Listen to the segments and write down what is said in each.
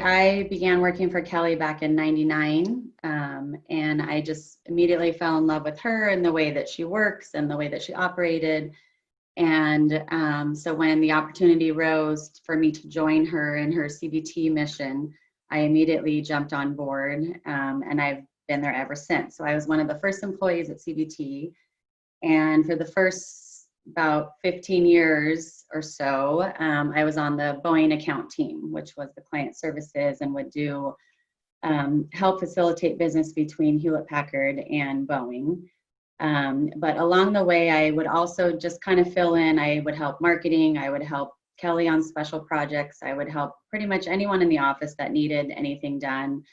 I began working for Kelly back in '99, and I just immediately fell in love with her and the way that she works and the way that she operated. And so when the opportunity rose for me to join her in her CBT mission, I immediately jumped on board, and I've been there ever since. So I was one of the first employees at CBT, and for the first about 15 years or so, I was on the Boeing account team, which was the client services and would do help facilitate business between Hewlett Packard and Boeing. But along the way, I would also just kind of fill in. I would help marketing. I would help Kelly on special projects. I would help pretty much anyone in the office that needed anything done.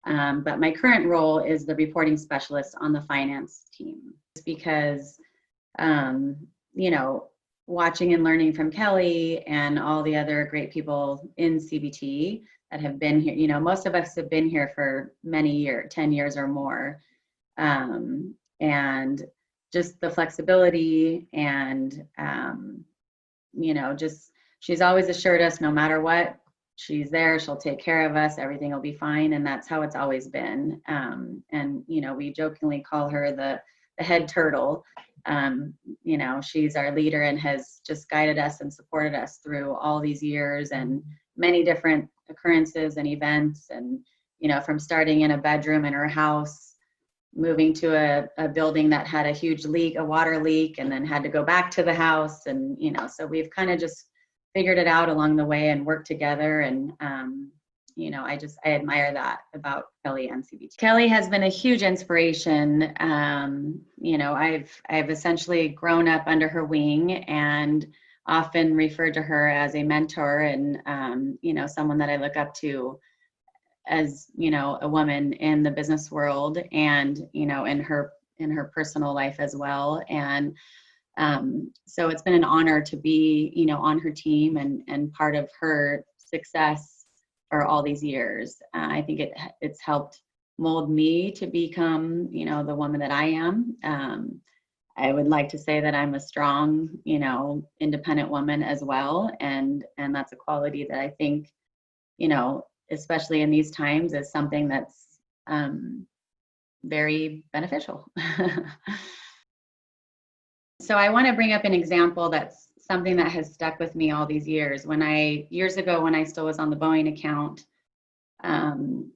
But my current role is the reporting specialist on the finance team. It's because, you know, watching and learning from Kelly and all the other great people in CBT that have been here, you know, most of us have been here for many years, 10 years or more. And just the flexibility and, you know, just, she's always assured us no matter what, she's there, she'll take care of us, everything will be fine. And that's how it's always been. And, you know, we jokingly call her the head turtle. You know, she's our leader and has just guided us and supported us through all these years and many different occurrences and events. And, you know, from starting in a bedroom in her house, moving to a building that had a huge leak, a water leak, and then had to go back to the house. And, you know, so we've kind of just figured it out along the way and worked together. And, you know, I admire that about Kelly and CBT. Kelly has been a huge inspiration. You know, I've essentially grown up under her wing and often referred to her as a mentor and, you know, someone that I look up to as, you know, a woman in the business world and, you know, in her personal life as well. And so it's been an honor to be, you know, on her team and part of her success for all these years. I think it's helped mold me to become, you know, the woman that I am. I would like to say that I'm a strong, you know, independent woman as well. And that's a quality that I think, you know, especially in these times, is something that's very beneficial. So I want to bring up an example that's something that has stuck with me all these years. Years ago, when I still was on the Boeing account, and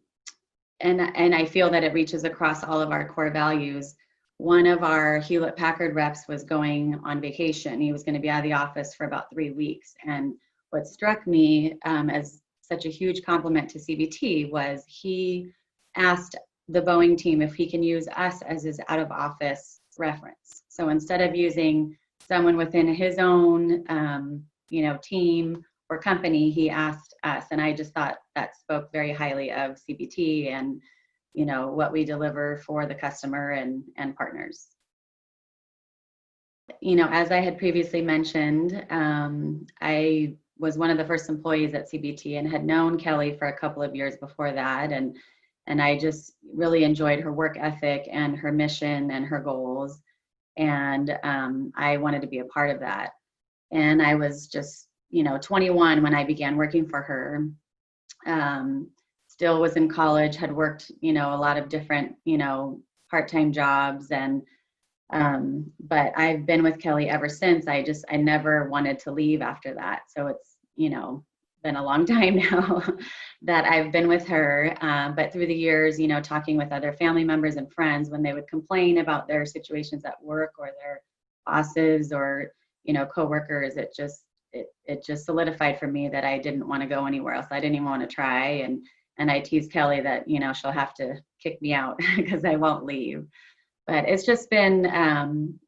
I feel that it reaches across all of our core values. One of our Hewlett Packard reps was going on vacation. He was going to be out of the office for about 3 weeks. And what struck me as such a huge compliment to CBT was he asked the Boeing team if he can use us as his out of office reference. So instead of using someone within his own, you know, team or company, he asked us. And I just thought that spoke very highly of CBT and, you know, what we deliver for the customer and partners. You know, as I had previously mentioned, I was one of the first employees at CBT and had known Kelly for a couple of years before that. And I just really enjoyed her work ethic and her mission and her goals. And I wanted to be a part of that. And I was just, you know, 21 when I began working for her. Still was in college, had worked, you know, a lot of different, you know, part-time jobs. And but I've been with Kelly ever since. I never wanted to leave after that. So it's, you know, been a long time now that I've been with her. But through the years, you know, talking with other family members and friends when they would complain about their situations at work or their bosses or, you know, coworkers, it just solidified for me that I didn't want to go anywhere else. I didn't even want to try. And I tease Kelly that, you know, she'll have to kick me out because I won't leave. But it's just been,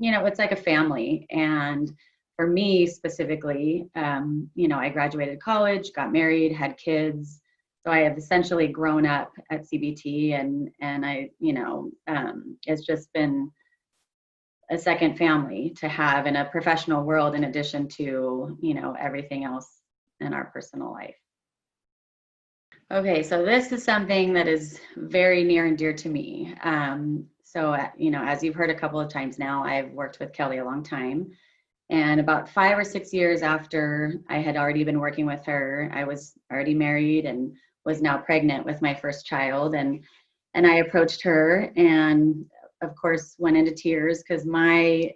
you know, it's like a family. And for me specifically, you know, I graduated college, got married, had kids. So I have essentially grown up at CBT and I, you know, it's just been a second family to have in a professional world in addition to, you know, everything else in our personal life. Okay, so this is something that is very near and dear to me. So, you know, as you've heard a couple of times now, I've worked with Kelly a long time. And about 5 or 6 years after I had already been working with her, I was already married and was now pregnant with my first child. And I approached her and of course went into tears because my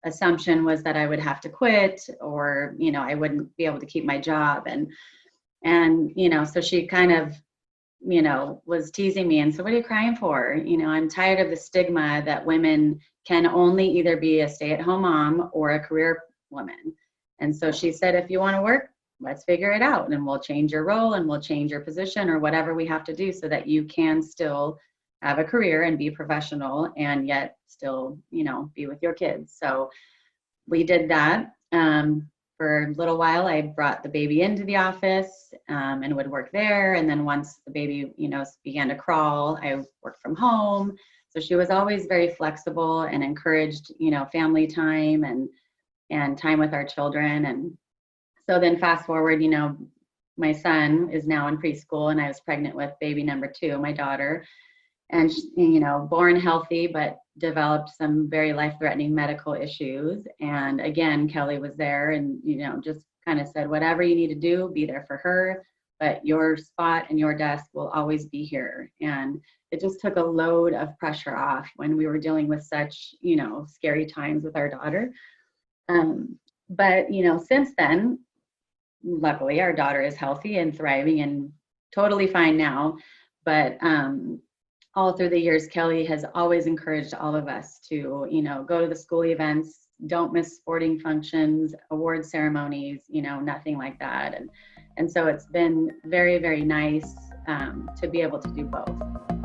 assumption was that I would have to quit, or, you know, I wouldn't be able to keep my job. And, you know, so she kind of, you know, was teasing me and said, what are you crying for? You know, I'm tired of the stigma that women can only either be a stay-at-home mom or a career woman. And so she said, if you want to work, let's figure it out, and we'll change your role and we'll change your position or whatever we have to do so that you can still have a career and be professional and yet still, you know, be with your kids. So we did that. For a little while, I brought the baby into the office and would work there. And then once the baby, you know, began to crawl, I worked from home. So she was always very flexible and encouraged, you know, family time and time with our children. And so then fast forward, you know, my son is now in preschool and I was pregnant with baby number 2, my daughter. And, you know, born healthy, but developed some very life-threatening medical issues. And again, Kelly was there and, you know, just kind of said, whatever you need to do, be there for her, but your spot and your desk will always be here. And it just took a load of pressure off when we were dealing with such, you know, scary times with our daughter. But, you know, since then, luckily our daughter is healthy and thriving and totally fine now. But, all through the years, Kelly has always encouraged all of us to, you know, go to the school events, don't miss sporting functions, award ceremonies, you know, nothing like that. And so it's been very, very nice to be able to do both.